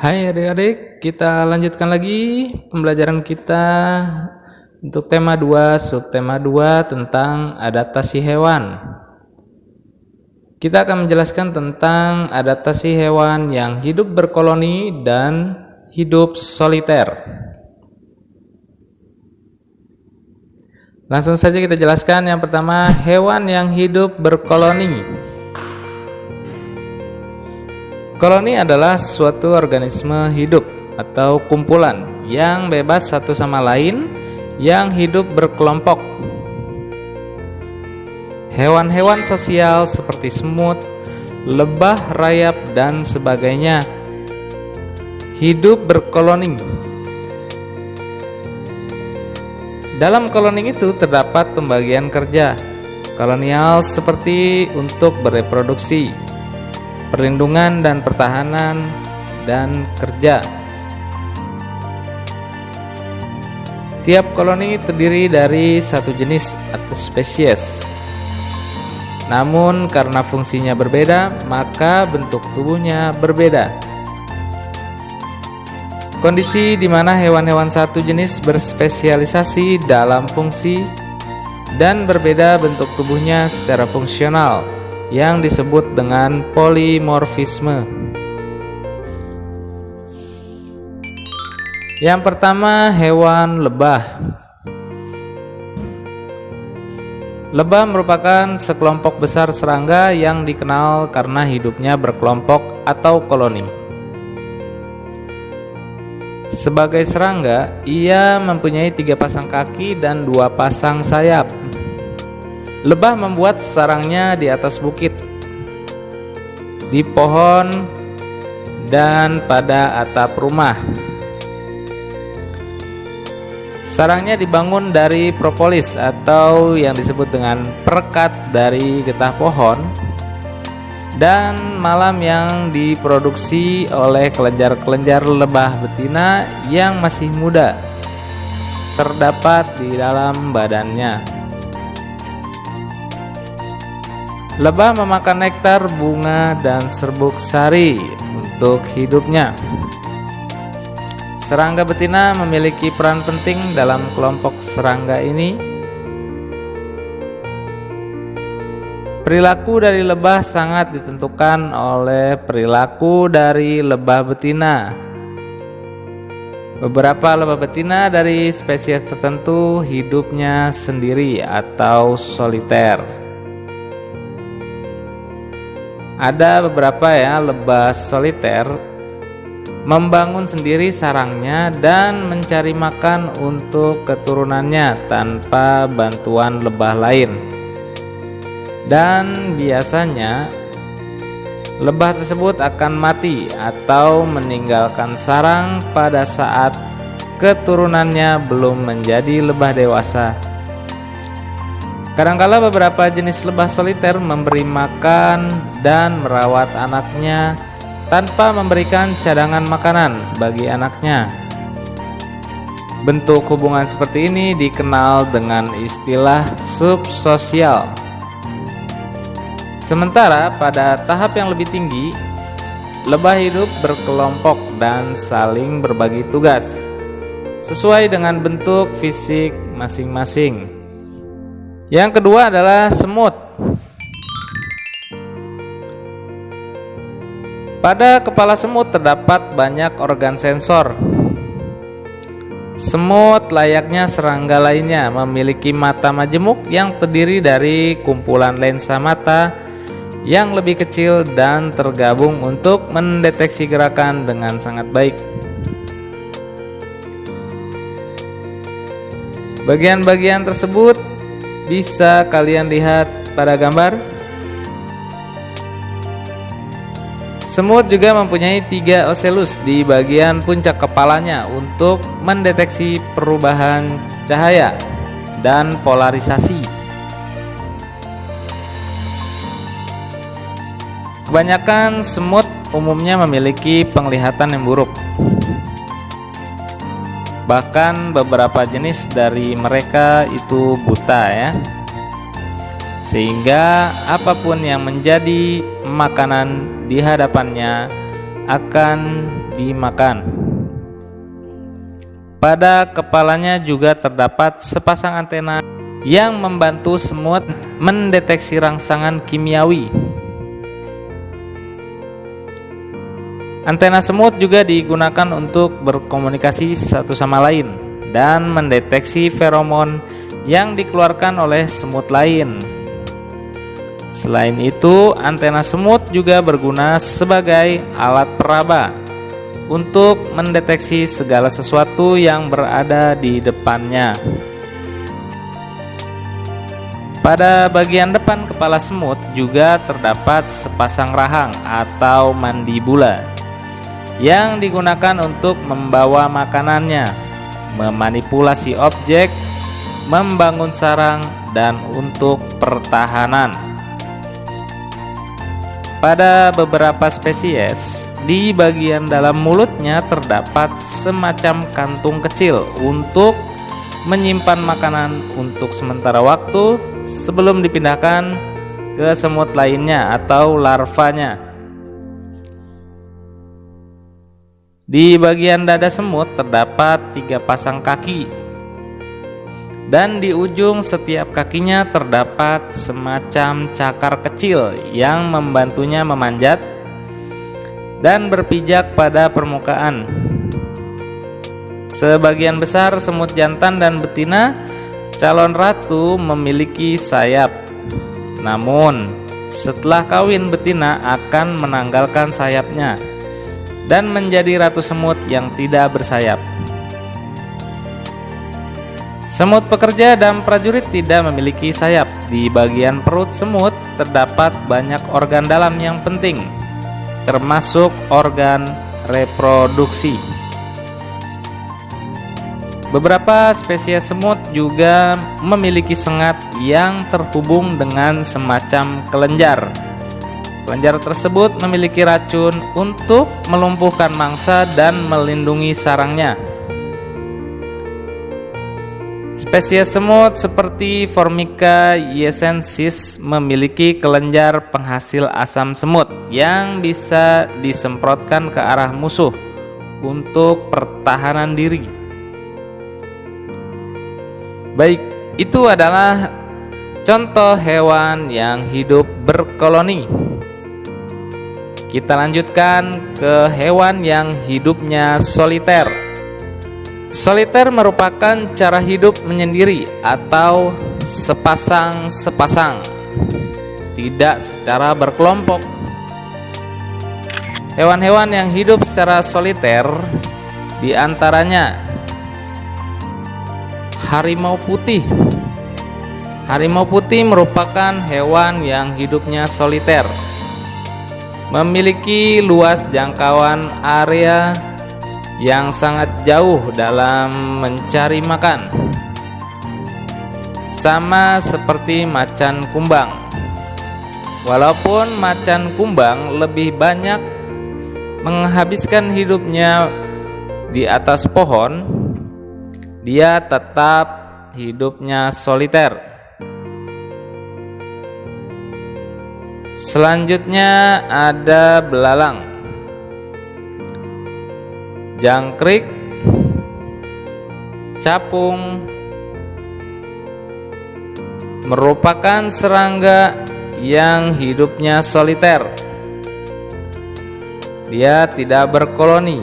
Hai adik-adik, kita lanjutkan lagi pembelajaran kita untuk tema 2, subtema 2 tentang adaptasi hewan. Kita akan menjelaskan tentang adaptasi hewan yang hidup berkoloni dan hidup soliter. Langsung saja kita jelaskan. Yang pertama, hewan yang hidup berkoloni. Koloni adalah suatu organisme hidup atau kumpulan yang bebas satu sama lain yang hidup berkelompok. Hewan-hewan sosial seperti semut, lebah, rayap, dan sebagainya hidup berkoloni. Dalam koloni itu terdapat pembagian kerja kolonial seperti untuk bereproduksi, perlindungan dan pertahanan, dan kerja. Tiap koloni terdiri dari satu jenis atau spesies. Namun karena fungsinya berbeda, maka bentuk tubuhnya berbeda. Kondisi di mana hewan-hewan satu jenis berspesialisasi dalam fungsi dan berbeda bentuk tubuhnya secara fungsional yang disebut dengan polimorfisme. Yang pertama, hewan lebah. Lebah merupakan sekelompok besar serangga yang dikenal karena hidupnya berkelompok atau koloni. Sebagai serangga, ia mempunyai 3 pasang kaki dan 2 pasang sayap. Lebah membuat sarangnya di atas bukit, di pohon, dan pada atap rumah. Sarangnya dibangun dari propolis atau yang disebut dengan perekat dari getah pohon, dan malam yang diproduksi oleh kelenjar-kelenjar lebah betina yang masih muda terdapat di dalam badannya. Lebah memakan nektar, bunga, dan serbuk sari untuk hidupnya. Serangga betina memiliki peran penting dalam kelompok serangga ini. Perilaku dari lebah sangat ditentukan oleh perilaku dari lebah betina. Beberapa lebah betina dari spesies tertentu hidupnya sendiri atau soliter. Ada beberapa lebah soliter membangun sendiri sarangnya dan mencari makan untuk keturunannya tanpa bantuan lebah lain. Dan biasanya lebah tersebut akan mati atau meninggalkan sarang pada saat keturunannya belum menjadi lebah dewasa. Kadangkala beberapa jenis lebah soliter memberi makan dan merawat anaknya tanpa memberikan cadangan makanan bagi anaknya. Bentuk hubungan seperti ini dikenal dengan istilah subsosial. Sementara pada tahap yang lebih tinggi, lebah hidup berkelompok dan saling berbagi tugas sesuai dengan bentuk fisik masing-masing. Yang kedua adalah semut. Pada kepala semut terdapat banyak organ sensor. Semut layaknya serangga lainnya memiliki mata majemuk yang terdiri dari kumpulan lensa mata yang lebih kecil dan tergabung untuk mendeteksi gerakan dengan sangat baik. Bagian-bagian tersebut bisa kalian lihat pada gambar. Semut juga mempunyai 3 oselus di bagian puncak kepalanya untuk mendeteksi perubahan cahaya dan polarisasi. Kebanyakan semut umumnya memiliki penglihatan yang buruk. Bahkan beberapa jenis dari mereka itu buta sehingga apapun yang menjadi makanan di hadapannya akan dimakan. Pada kepalanya juga terdapat sepasang antena yang membantu semut mendeteksi rangsangan kimiawi. Antena semut juga digunakan untuk berkomunikasi satu sama lain dan mendeteksi feromon yang dikeluarkan oleh semut lain. Selain itu, antena semut juga berguna sebagai alat peraba untuk mendeteksi segala sesuatu yang berada di depannya. Pada bagian depan kepala semut juga terdapat sepasang rahang atau mandibula yang digunakan untuk membawa makanannya, memanipulasi objek, membangun sarang, dan untuk pertahanan. Pada beberapa spesies, di bagian dalam mulutnya terdapat semacam kantung kecil untuk menyimpan makanan untuk sementara waktu sebelum dipindahkan ke semut lainnya atau larvanya. Di bagian dada semut terdapat 3 pasang kaki, dan di ujung setiap kakinya terdapat semacam cakar kecil yang membantunya memanjat dan berpijak pada permukaan. Sebagian besar semut jantan dan betina calon ratu memiliki sayap. Namun, setelah kawin, betina akan menanggalkan sayapnya dan menjadi ratu semut yang tidak bersayap. Semut pekerja dan prajurit tidak memiliki sayap. Di bagian perut semut terdapat banyak organ dalam yang penting, termasuk organ reproduksi. Beberapa spesies semut juga memiliki sengat yang terhubung dengan semacam kelenjar. Kelenjar tersebut memiliki racun untuk melumpuhkan mangsa dan melindungi sarangnya. Spesies semut seperti Formica yesensis memiliki kelenjar penghasil asam semut yang bisa disemprotkan ke arah musuh untuk pertahanan diri. Baik, itu adalah contoh hewan yang hidup berkoloni. Kita lanjutkan ke hewan yang hidupnya soliter. Soliter merupakan cara hidup menyendiri atau sepasang-sepasang, tidak secara berkelompok. Hewan-hewan yang hidup secara soliter diantaranya harimau putih. Harimau putih merupakan hewan yang hidupnya soliter, memiliki luas jangkauan area yang sangat jauh dalam mencari makan, sama seperti macan kumbang. Walaupun macan kumbang lebih banyak menghabiskan hidupnya di atas pohon, dia tetap hidupnya soliter. Selanjutnya ada belalang, jangkrik, capung, merupakan serangga yang hidupnya soliter. Dia tidak berkoloni.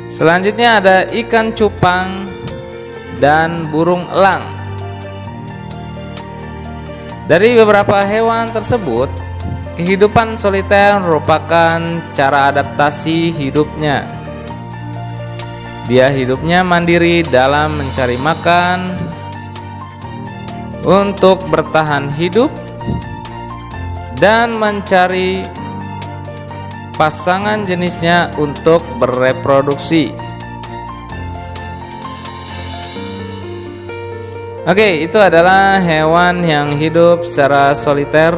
Selanjutnya ada ikan cupang dan burung elang. Dari beberapa hewan tersebut, kehidupan soliter merupakan cara adaptasi hidupnya. Dia hidupnya mandiri dalam mencari makan untuk bertahan hidup dan mencari pasangan jenisnya untuk bereproduksi. Oke, itu adalah hewan yang hidup secara soliter.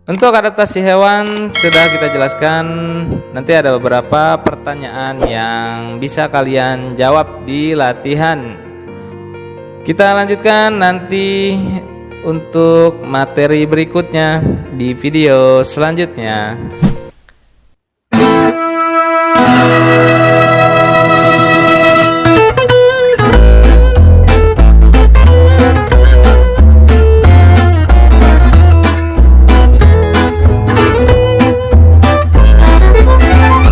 Untuk adaptasi hewan sudah kita jelaskan. Nanti ada beberapa pertanyaan yang bisa kalian jawab di latihan. Kita lanjutkan nanti untuk materi berikutnya di video selanjutnya.